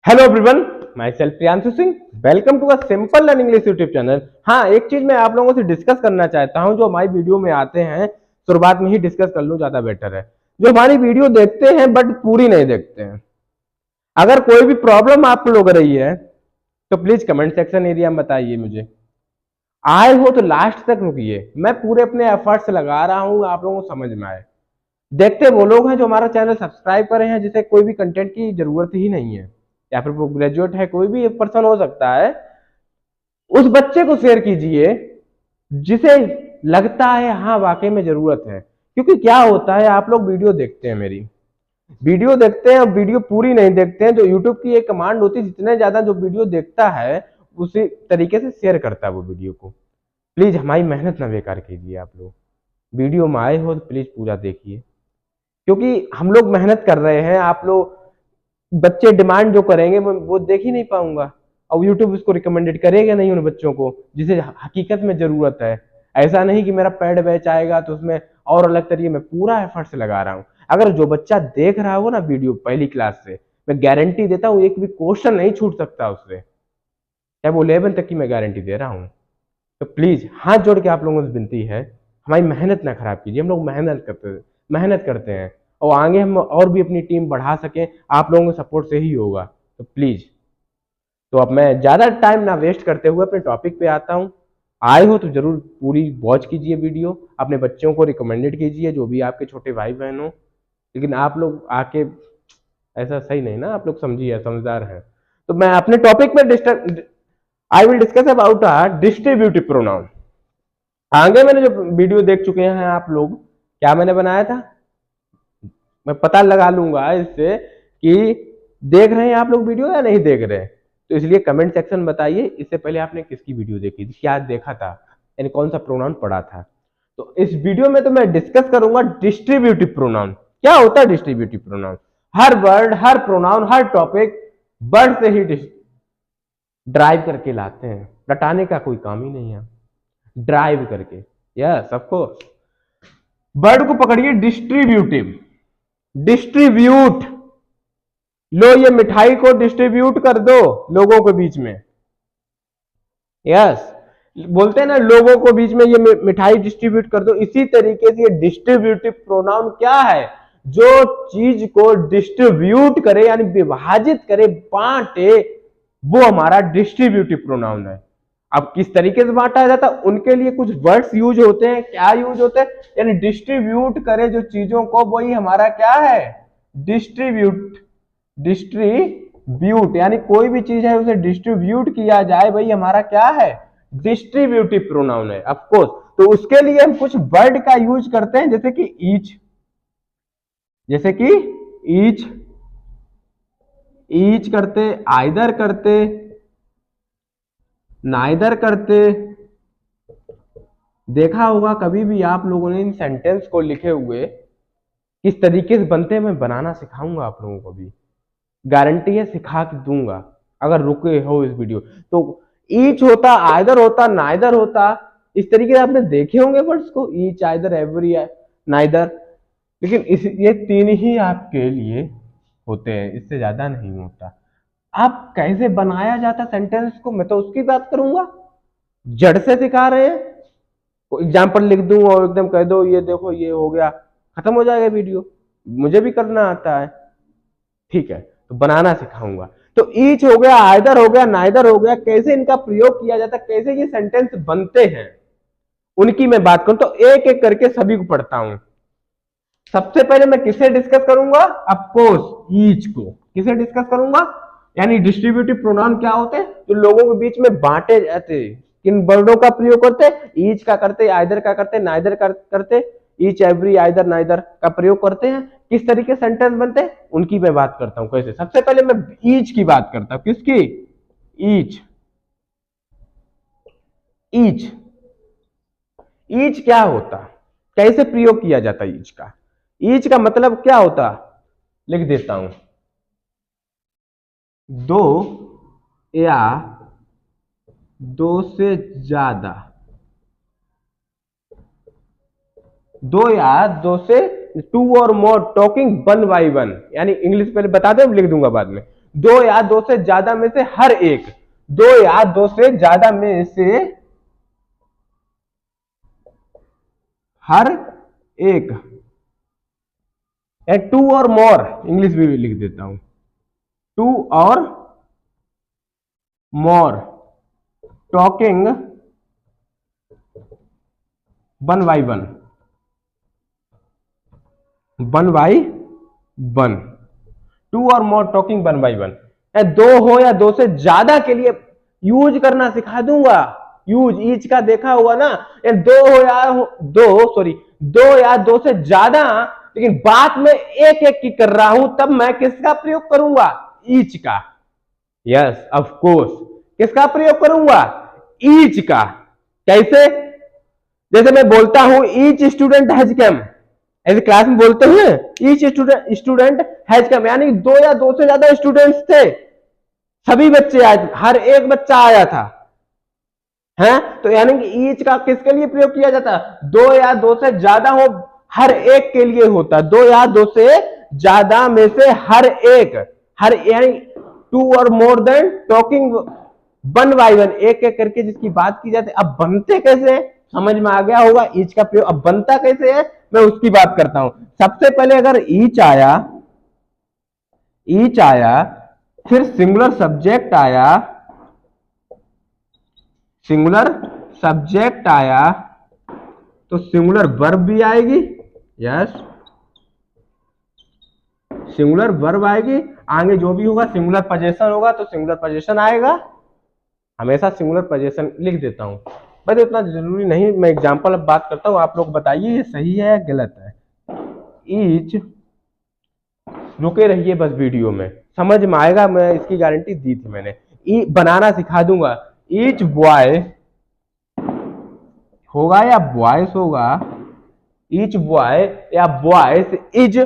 Hello everyone, myself Priyanshu Singh. Welcome to a simple learn English YouTube channel. हाँ, एक चीज मैं आप लोगों से डिस्कस करना चाहता हूँ। जो हमारी वीडियो में आते हैं शुरुआत में ही डिस्कस कर लूँ, ज्यादा बेटर है। जो हमारी वीडियो देखते हैं बट पूरी नहीं देखते हैं, अगर कोई भी प्रॉब्लम आपको लग रही है तो प्लीज कमेंट सेक्शन एरिया में बताइए मुझे। आए हो तो लास्ट तक रुकिए, मैं पूरे अपने एफर्ट्स लगा रहा हूँ आप लोगों को समझ में आए। देखते वो लोग हैं जो हमारा चैनल सब्सक्राइब करे हैं, जिसे कोई भी कंटेंट की जरूरत ही नहीं है, या फिर वो ग्रेजुएट है, कोई भी पर्सन हो सकता है। उस बच्चे को शेयर कीजिए जिसे लगता है हाँ वाकई में जरूरत है। क्योंकि क्या होता है, आप लोग वीडियो देखते हैं, मेरी वीडियो देखते हैं और वीडियो पूरी नहीं देखते हैं। जो यूट्यूब की एक कमांड होती है, जितने ज्यादा जो वीडियो देखता है उसी तरीके से शेयर करता है वो वीडियो को। प्लीज हमारी मेहनत ना बेकार कीजिए। आप लोग वीडियो में आए हो तो प्लीज पूरा देखिए, क्योंकि हम लोग मेहनत कर रहे हैं। आप लोग बच्चे डिमांड जो करेंगे वो देख ही नहीं पाऊंगा, और यूट्यूब उसको रिकमेंडेड करेगा नहीं उन बच्चों को जिसे हकीकत में जरूरत है। ऐसा नहीं कि मेरा पेड बैच आएगा तो उसमें और अलग तरीके मैं पूरा एफर्ट से लगा रहा हूँ। अगर जो बच्चा देख रहा हो ना वीडियो पहली क्लास से, मैं गारंटी देता हूँ एक भी क्वेश्चन नहीं छूट सकता उससे, चाहे वो 11 तक की मैं गारंटी दे रहा हूँ। तो प्लीज हाथ जोड़ के आप लोगों से विनती है, हमारी मेहनत ना खराब कीजिए। हम लोग मेहनत करते हैं और आगे हम और भी अपनी टीम बढ़ा सकें, आप लोगों के सपोर्ट से ही होगा। तो प्लीज, तो अब मैं ज्यादा टाइम ना वेस्ट करते हुए अपने टॉपिक पे आता हूँ। आए हो तो जरूर पूरी वॉच कीजिए वीडियो, अपने बच्चों को रिकमेंडेड कीजिए, जो भी आपके छोटे भाई बहन हो। लेकिन आप लोग आके ऐसा सही नहीं ना, आप लोग समझिए, समझदार हैं। तो मैं अपने टॉपिक में I will discuss about distributive pronoun. आगे मैंने जो वीडियो देख चुके हैं आप लोग, क्या मैंने बनाया था, मैं पता लगा लूंगा इससे कि देख रहे हैं आप लोग वीडियो या नहीं देख रहे हैं। तो इसलिए कमेंट सेक्शन में बताइए, इससे पहले आपने किसकी वीडियो देखी थी, क्या देखा था, यानी कौन सा प्रोनाउन पढ़ा था। तो इस वीडियो में तो मैं डिस्कस करूंगा डिस्ट्रीब्यूटिव प्रोनाउन। क्या होता है डिस्ट्रीब्यूटिव प्रोनाउन? हर वर्ड, हर प्रोनाउन, हर टॉपिक वर्ड से ही ड्राइव करके लाते हैं, रटाने का कोई काम ही नहीं है, ड्राइव करके। यस ऑफ कोर्स, वर्ड को पकड़िए डिस्ट्रीब्यूटिव, डिस्ट्रीब्यूट। लो ये मिठाई को डिस्ट्रीब्यूट कर दो लोगों के बीच में। यस, बोलते हैं ना लोगों को बीच में ये मिठाई डिस्ट्रीब्यूट कर दो। इसी तरीके से ये डिस्ट्रीब्यूटिव प्रोनाउन क्या है? जो चीज को डिस्ट्रीब्यूट करे, यानी विभाजित करे, बांटे, वो हमारा डिस्ट्रीब्यूटिव प्रोनाउन है। अब किस तरीके से बांटा जाता है, उनके लिए कुछ वर्ड्स यूज होते हैं। क्या यूज होते हैं? यानी डिस्ट्रीब्यूट करे जो चीजों को, वही हमारा क्या है? डिस्ट्रीब्यूट। डिस्ट्रीब्यूट यानी कोई भी चीज है उसे डिस्ट्रीब्यूट किया जाए, वही हमारा क्या है? डिस्ट्रीब्यूटिव प्रोनाउन है। ऑफ कोर्स, तो उसके लिए हम कुछ वर्ड का यूज करते हैं, जैसे कि ईच, जैसे कि ईच, ईच करते, आइदर करते, नाइदर करते। देखा होगा कभी भी आप लोगों ने इन सेंटेंस को लिखे हुए, किस तरीके से बनते हैं मैं बनाना सिखाऊंगा आप लोगों को भी, गारंटी है सिखा के दूंगा। अगर रुके हो इस वीडियो तो ईच होता, आइदर होता, नाइदर होता, इस तरीके से आपने देखे होंगे वर्ड्स को, ईच, आइदर, एवरी, नाइदर। लेकिन ये तीन ही आपके लिए होते हैं, इससे ज्यादा नहीं होता। आप कैसे बनाया जाता सेंटेंस को, मैं तो उसकी बात करूंगा। जड़ से सिखा रहे हैं, एग्जाम्पल लिख दूं और एकदम कह दो ये देखो ये हो गया, खत्म हो जाएगा वीडियो। मुझे भी करना आता है, ठीक है, तो बनाना सिखाऊंगा। तो ईच हो गया, आइदर हो गया, नाइदर हो गया, कैसे इनका प्रयोग किया जाता है, कैसे ये सेंटेंस बनते हैं, उनकी मैं बात करूं तो एक एक करके सभी को पढ़ता हूं। सबसे पहले मैं किसे डिस्कस करूंगा? ऑफकोर्स ईच को। किसे डिस्कस करूंगा? यानी डिस्ट्रीब्यूटिव प्रोनाउन क्या होते हैं? जो लोगों के बीच में बांटे जाते, किन वर्डों का प्रयोग करते? ईच का करते, आइदर का करते, नाइदर का करते, ईच, एवरी, आइदर, नाइदर का प्रयोग करते हैं। किस तरीके सेंटेंस बनते हैं उनकी मैं बात करता हूं। कैसे? सबसे पहले मैं ईच की बात करता हूं। किसकी? ईच। ईच, ईच क्या होता, कैसे प्रयोग किया जाता ईच का? ईच का मतलब क्या होता, लिख देता हूं, दो या दो से ज्यादा, दो या दो से, to or more talking one by one, यानी इंग्लिश पहले बता दे, लिख दूंगा बाद में। दो या दो से ज्यादा में से हर एक, दो या दो से ज्यादा में से हर एक, या टू और मोर, इंग्लिश भी लिख देता हूं, two or more talking one by one, one by one, two or more talking one by one, दो हो या दो से ज्यादा के लिए यूज करना सिखा दूंगा। यूज ईच का देखा हुआ ना, दो हो या दो या दो से ज्यादा, लेकिन बात में एक एक की कर रहा हूं, तब मैं किसका प्रयोग करूंगा? ईच का। यस ऑफ कोर्स, किसका प्रयोग करूंगा? ईच का। कैसे? जैसे मैं बोलता हूं ईच स्टूडेंट हैज कम, ऐसे क्लास में बोलते हैं ईच स्टूडेंट हैज कम, यानी दो या दो से ज्यादा स्टूडेंट्स थे, सभी बच्चे आए, हर एक बच्चा आया था, हैं? तो यानी कि ईच का किसके लिए प्रयोग किया जाता? दो या दो से ज्यादा हो, हर एक के लिए होता, दो या दो से ज्यादा में से हर एक, हर यानी to or more than talking one by one, एक एक करके जिसकी बात की जाती है। अब बनते कैसे समझ में आ गया होगा ईच का प्रयोग। अब बनता कैसे है मैं उसकी बात करता हूं। सबसे पहले अगर ईच आया, फिर सिंगुलर सब्जेक्ट आया, तो सिंगुलर वर्ब भी आएगी। यस, सिंगुलर वर्ब आएगी, आगे जो भी होगा सिंगुलर पोजीशन होगा तो सिंगुलर पोजीशन आएगा। हमेशा सिंगुलर पोजीशन लिख देता हूं, बस इतना जरूरी नहीं। मैं एग्जांपल अब बात करता हूं, आप लोग बताइए ये सही है या गलत है। ईच, रुके रहिए बस, वीडियो में समझ में आएगा, मैं इसकी गारंटी दी थी मैंने। ई बनाना सिखा दूंगा। ईच बॉय होगा या बॉयस होगा, ईच बॉय या बॉयस इज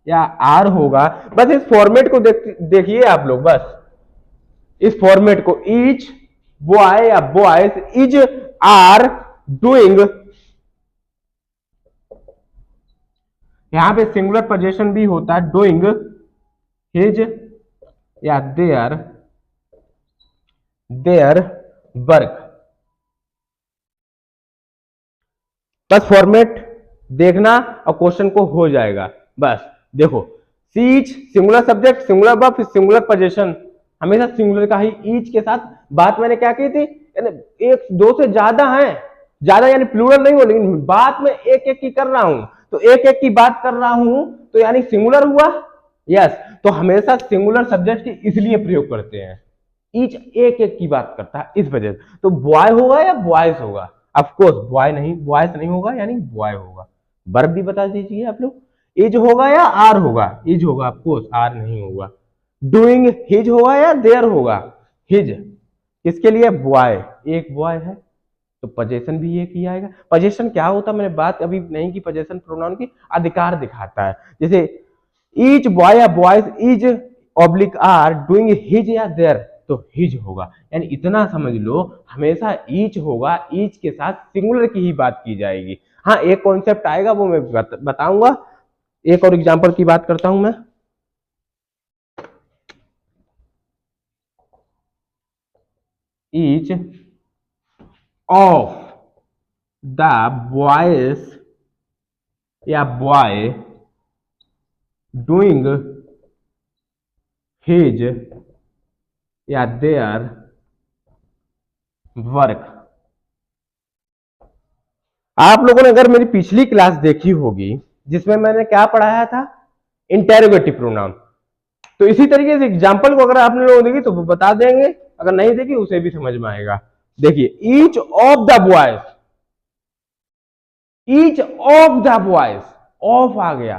या आर होगा। बस इस फॉर्मेट को देखिए आप लोग, बस इस फॉर्मेट को, ईच बॉय या बॉयस इज आर डूइंग, यहां पे सिंगुलर पोजीशन भी होता है, डूइंग हिज या देयर वर्क। बस फॉर्मेट देखना और क्वेश्चन को हो जाएगा। बस देखो, each singular subject, singular verb, फिर सिंगुलर पोजीशन, हमेशा सिंगुलर का ही ईच के साथ। बात मैंने क्या की थी, एक दो से ज्यादा है, ज्यादा यानी प्लूरल नहीं हो, लेकिन बात में एक एक की कर रहा हूं, तो एक एक की बात कर रहा हूं तो यानी सिंगुलर हुआ। यस, तो हमेशा सिंगुलर सब्जेक्ट की इसलिए प्रयोग करते हैं, ईच एक एक की बात करता है इस वजह से। तो बॉय होगा या बॉयज होगा? ऑफ कोर्स बॉय नहीं, बॉयज नहीं होगा, यानी बॉय होगा। वर्ब भी बता दीजिए आप लोग, इज होगा या आर होगा? इज होगा, ऑफ कोर्स आर नहीं होगा। डूइंग हिज होगा या देयर होगा? हिज, किसके लिए? बॉय, एक बॉय है तो पोजीशन भी एक ही आएगा। पोजीशन क्या होता है, मैंने बात अभी नहीं की पोजीशन प्रोनाउन की, अधिकार दिखाता है। जैसे ईच बॉय या boys is oblique are doing his या देयर, तो हिज होगा। यानी इतना समझ लो, हमेशा ईच होगा, ईच के साथ सिंगुलर की ही बात की जाएगी। हाँ, एक कॉन्सेप्ट आएगा वो मैं बताऊंगा। एक और एग्जांपल की बात करता हूं मैं। ईच ऑफ द बॉयज या बॉय डूइंग हिज या देयर वर्क। आप लोगों ने अगर मेरी पिछली क्लास देखी होगी जिसमें मैंने क्या पढ़ाया था, इंटेरोगेटिव प्रोनाउन, तो इसी तरीके से एग्जांपल को अगर आपने लोग देखी तो बता देंगे, अगर नहीं देखी उसे भी समझ में आएगा। देखिए, each of the boys, each of the boys, of आ गया,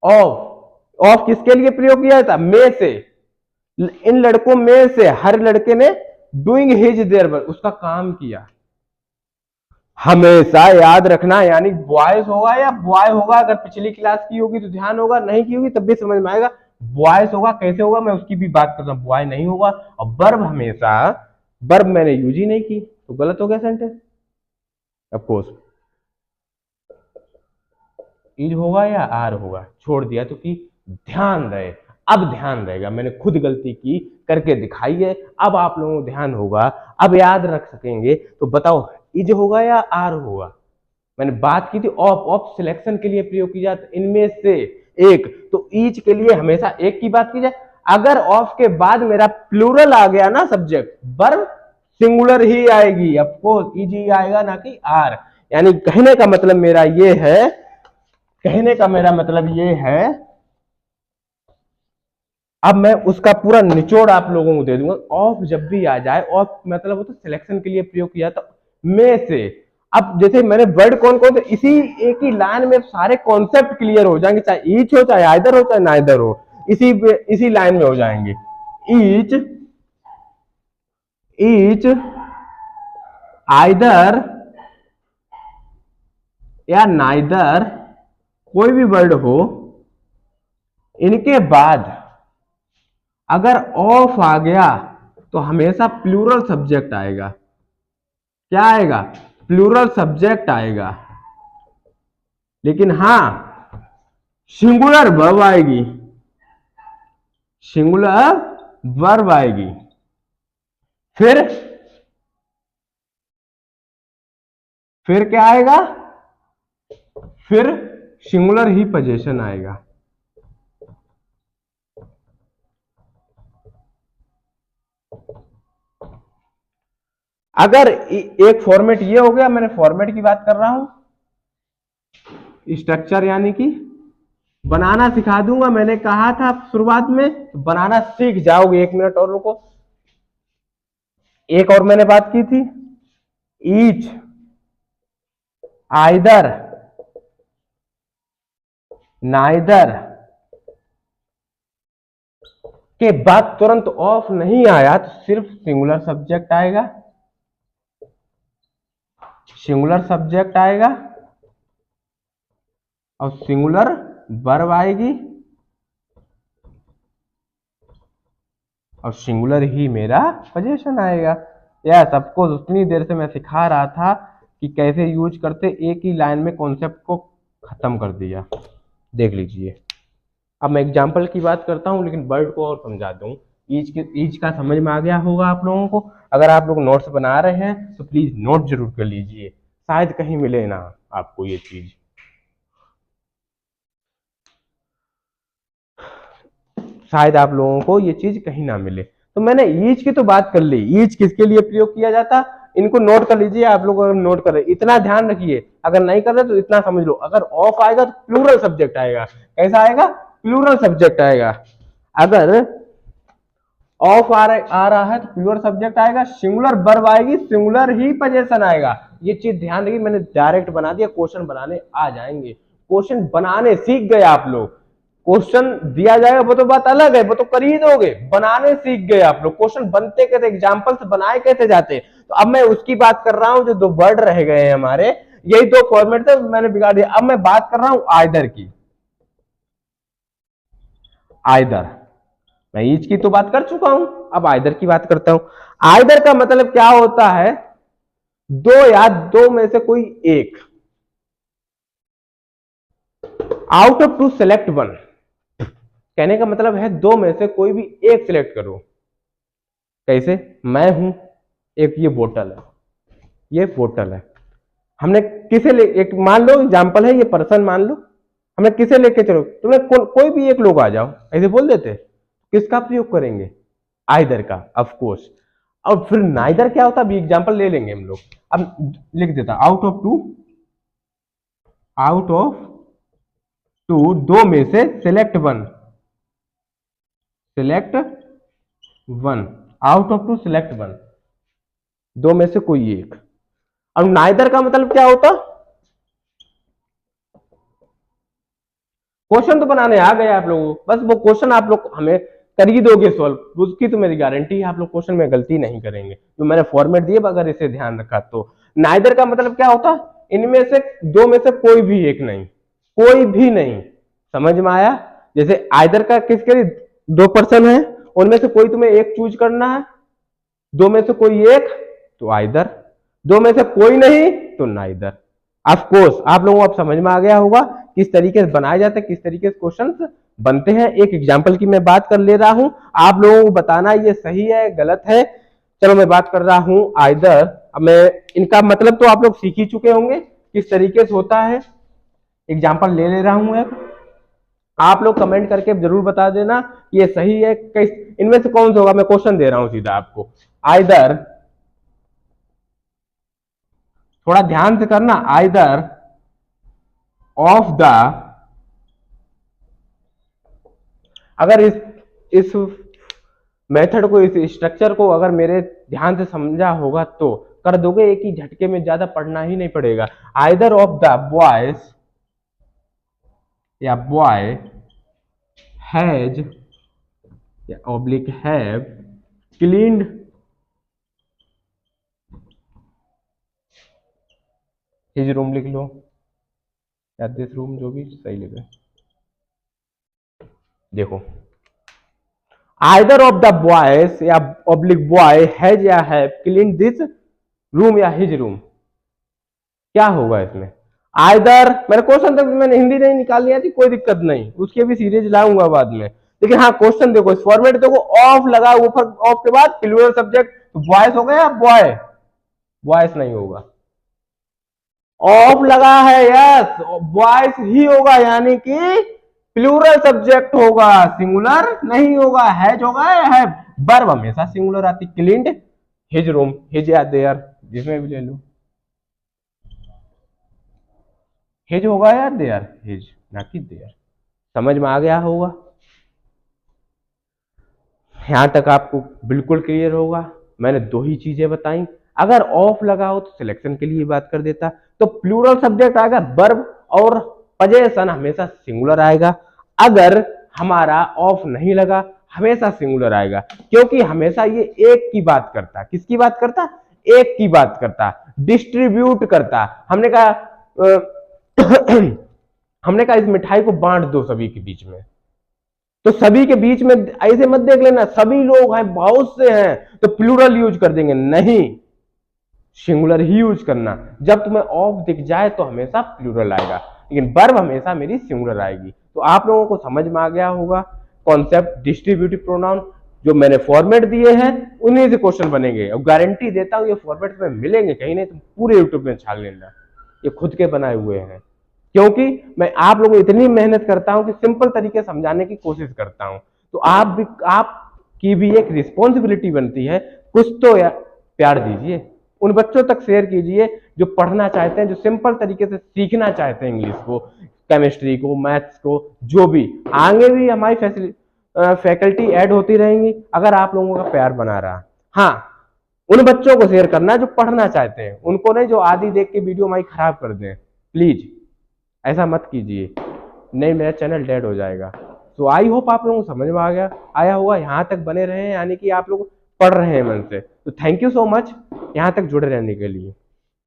ऑफ, ऑफ किसके लिए प्रयोग किया था? में से, इन लड़कों में से हर लड़के ने डूइंग हिज देयर वर्क, उसका काम किया। हमेशा याद रखना, यानी बॉयज होगा या बॉय होगा। अगर पिछली क्लास की होगी तो ध्यान होगा, नहीं की होगी तब भी समझ में आएगा। बॉयज होगा, कैसे होगा मैं उसकी भी बात करता हूं, बॉय नहीं होगा। और वर्ब हमेशा, वर्ब मैंने यूज ही नहीं की तो गलत हो गया सेंटेंस। ऑफकोर्स इज होगा या आर होगा, छोड़ दिया तो कि ध्यान रहे। अब ध्यान रहेगा, मैंने खुद गलती की, करके दिखाई है, अब आप लोगों को ध्यान होगा, अब याद रख सकेंगे। तो बताओ इज होगा या आर होगा? मैंने बात की थी ऑफ, ऑफ सिलेक्शन के लिए प्रयोग की जाती है इनमें से एक, तो ईच के लिए हमेशा एक की बात की जाए। अगर ऑफ के बाद मेरा प्लूरल आ गया ना सब्जेक्ट, वर्ब सिंगुलर ही आएगी, ऑफकोर्स ईज ही आएगा ना कि आर। यानी कहने का मतलब मेरा ये है, कहने का मेरा मतलब ये है, अब मैं उसका पूरा निचोड़ आप लोगों को दे दूंगा। ऑफ जब भी आ जाए, ऑफ मतलब वो तो सिलेक्शन के लिए प्रयोग किया था में से। अब जैसे मैंने वर्ड कौन कौन से, इसी एक ही लाइन में सारे कॉन्सेप्ट क्लियर हो जाएंगे, चाहे ईच हो, चाहे आइदर हो, चाहे नाइदर हो, इसी लाइन में हो जाएंगे। ईच, ईच, आइदर या नाइदर, कोई भी वर्ड हो, इनके बाद अगर ऑफ आ गया तो हमेशा प्लूरल सब्जेक्ट आएगा। क्या आएगा? प्लूरल सब्जेक्ट आएगा। लेकिन हां, सिंगुलर वर्ब आएगी, सिंगुलर वर्ब आएगी। फिर क्या आएगा? फिर सिंगुलर ही पोजीशन आएगा। अगर एक फॉर्मेट ये हो गया, मैंने फॉर्मेट की बात कर रहा हूं, स्ट्रक्चर यानी कि बनाना सिखा दूंगा, मैंने कहा था शुरुआत में, तो बनाना सीख जाओगे। 1 मिनट और रुको। एक और मैंने बात की थी, ईच, आइदर, नाइदर के बाद तुरंत ऑफ नहीं आया तो सिर्फ सिंगुलर सब्जेक्ट आएगा, सिंगुलर सब्जेक्ट आएगा और सिंगुलर वर्ब आएगी और सिंगुलर ही मेरा पोजीशन आएगा। यस, सबको उतनी देर से मैं सिखा रहा था कि कैसे यूज करते, एक ही लाइन में कॉन्सेप्ट को खत्म कर दिया। देख लीजिए, अब मैं एग्जाम्पल की बात करता हूं, लेकिन वर्ड को और समझा दूं। ईच का समझ में आ गया होगा आप लोगों को। अगर आप लोग नोट्स बना रहे हैं तो प्लीज नोट जरूर कर लीजिए, शायद कहीं मिले ना आपको ये चीज। शायद आप लोगों को ये चीज कहीं ना मिले। तो मैंने ईच की तो बात कर ली, ईच किसके लिए प्रयोग किया जाता, इनको नोट कर लीजिए। आप लोग अगर नोट कर रहे, इतना ध्यान रखिए, अगर नहीं कर रहे तो इतना समझ लो। अगर ऑफ आएगा तो प्लूरल सब्जेक्ट आएगा। कैसा आएगा? प्लूरल सब्जेक्ट आएगा। अगर ऑफ आ रहा है तो प्लूरल सब्जेक्ट आएगा, सिंगुलर वर्ब आएगी, सिंगुलर ही पोजीशन आएगा। ये चीज ध्यान रखिए, मैंने डायरेक्ट बना दिया, क्वेश्चन बनाने आ जाएंगे। क्वेश्चन बनाने सीख गए आप लोग, क्वेश्चन दिया जाएगा वो तो बात अलग है, वो तो कर ही दोगे, बनाने सीख गए आप लोग। क्वेश्चन बनते कैसे, एग्जांपल्स बनाए कैसे जाते। तो अब मैं उसकी बात कर रहा हूं, जो 2 वर्ड रह गए हैं हमारे, यही 2 फॉर्मेट थे, मैंने बिगाड़ दिया। अब मैं बात कर रहा हूं आइदर की। आइदर, मैं ईच की तो बात कर चुका हूं, अब आइदर की बात करता हूं। आइदर का मतलब क्या होता है? 2 या 2 में से कोई एक, आउट ऑफ 2 सेलेक्ट 1। कहने का मतलब है 2 में से कोई भी एक सिलेक्ट करो। कैसे? मैं हूं, एक ये बोतल है, ये बोतल है, हमने किसे ले, एक मान लो एग्जांपल है, ये पर्सन मान लो, हमने किसे लेके चलो, तुमने कोई भी एक लोग आ जाओ, ऐसे बोल देते। किसका प्रयोग करेंगे? आइदर का, ऑफ कोर्स। और फिर नाइदर क्या होता है, अभी एग्जांपल ले लेंगे हम लोग। अब लिख देता, आउट ऑफ 2, आउट ऑफ 2, 2 में से select 1, select 1, out of 2 select 1, 2 में से कोई एक। अब नाइदर का मतलब क्या होता? क्वेश्चन तो बनाने आ गए आप लोगों को, बस वो क्वेश्चन आप लोग हमें कर ही दोगे सॉल्व, उसकी तो मेरी गारंटी है आप लोग क्वेश्चन में गलती नहीं करेंगे। जो मैंने फॉर्मेट दिए, अगर इसे ध्यान रखा तो। नाइदर का मतलब क्या होता? इनमें से 2 में से कोई भी एक नहीं, कोई भी नहीं। समझ में आया? जैसे आइदर का किसके लिए, 2 पर्सन है, उनमें से कोई तुम्हें एक चूज करना है, 2 में से कोई एक तो आइदर, 2 में से कोई नहीं तो नाइदर। ऑफ कोर्स आप लोगों को अब समझ में आ गया होगा किस तरीके से बनाए जाते हैं, किस तरीके से क्वेश्चन बनते हैं। एक एग्जाम्पल की मैं बात कर ले रहा हूं, आप लोगों को बताना ये सही है गलत है। चलो मैं बात कर रहा हूं आइदर। अब मैं इनका मतलब तो आप लोग सीख ही चुके होंगे किस तरीके से होता है। एग्जाम्पल ले रहा हूं एक, आप लोग कमेंट करके जरूर बता देना ये सही है किस इनमें से कौन सा होगा। मैं क्वेश्चन दे रहा हूं सीधा आपको, आइदर, थोड़ा ध्यान से करना, आइदर ऑफ द, अगर इस मेथड को, इस स्ट्रक्चर को अगर मेरे ध्यान से समझा होगा तो कर दोगे एक ही झटके में, ज्यादा पढ़ना ही नहीं पड़ेगा। आइदर ऑफ द बॉयज या बॉय हैज या oblique have cleaned his room लिख लो या दिस रूम, जो भी सही लिखे। देखो आइदर ऑफ द बॉयज या ऑब्लिक बॉय हैज या हैव क्लीन्ड दिस रूम या हिज रूम, क्या होगा इसमें? आइदर, मेरे क्वेश्चन तक मैंने हिंदी नहीं निकालनी आती, कोई दिक्कत नहीं, उसके भी सीरीज लाऊंगा बाद में। लेकिन हाँ क्वेश्चन देखो, इस फॉर्मेट देखो, ऑफ लगा, ऊपर ऑफ के बाद प्लूरल सब्जेक्ट, तो बॉयज हो गया, बॉय, बॉयज नहीं होगा। ऑफ लगा है, यस, बॉयज ही होगा, यानी कि प्लूरल सब्जेक्ट होगा, सिंगुलर नहीं होगा। हैज होगा या हैव, वर्ब हमेशा सिंगुलर आती। क्लीन्ड हिज रूम, हिज या देयर, जिसमें भी ले लो, हिज होगा या देयर, हिज ना कि देयर। समझ में आ गया होगा, यहां तक आपको बिल्कुल क्लियर होगा। मैंने दो ही चीजें बताई, अगर ऑफ लगा हो तो सिलेक्शन के लिए बात कर देता, तो प्लूरल सब्जेक्ट आएगा, वर्ब और पोजेशन हमेशा सिंगुलर आएगा। अगर हमारा ऑफ नहीं लगा, हमेशा सिंगुलर आएगा, क्योंकि हमेशा ये एक की बात करता। किसकी बात करता? एक की बात करता, डिस्ट्रीब्यूट करता। हमने कहा हमने कहा इस मिठाई को बांट दो सभी के बीच में, तो सभी के बीच में ऐसे मत देख लेना सभी लोग हैं, बहुत से हैं, तो प्लूरल यूज कर देंगे, नहीं, सिंगुलर ही यूज करना। जब तुम्हें ऑफ दिख जाए तो हमेशा प्लूरल आएगा, लेकिन वर्ब हमेशा मेरी सिंगुलर आएगी। तो आप लोगों को समझ में आ गया होगा कॉन्सेप्ट डिस्ट्रीब्यूटिव प्रोनाउन। जो मैंने फॉर्मेट दिए हैं उन्हीं से क्वेश्चन बनेंगे, और गारंटी देता हूं ये फॉर्मेट में मिलेंगे, कहीं नहीं तुम पूरे यूट्यूब में छान लेना, ये खुद के बनाए हुए हैं। क्योंकि मैं आप लोगों को इतनी मेहनत करता हूं कि सिंपल तरीके समझाने की कोशिश करता हूं, तो आपकी भी एक रिस्पॉन्सिबिलिटी बनती है, कुछ तो प्यार दीजिए, उन बच्चों तक शेयर कीजिए जो पढ़ना चाहते हैं, जो सिंपल तरीके से सीखना चाहते हैं इंग्लिश को, केमिस्ट्री को, मैथ्स को, जो भी। आगे भी हमारी फैकल्टी ऐड होती रहेंगी अगर आप लोगों का प्यार बना रहा। हाँ, उन बच्चों को शेयर करना जो पढ़ना चाहते हैं, उनको नहीं जो आदि देख के वीडियो हमारी खराब कर दें। प्लीज ऐसा मत कीजिए, नहीं मेरा चैनल डेड हो जाएगा। तो आई होप आप लोगों को समझ में आया होगा, यहाँ तक बने रहे हैं, यानी कि आप लोग पढ़ रहे हैं मन से। तो थैंक यू सो मच यहाँ तक जुड़े रहने के लिए।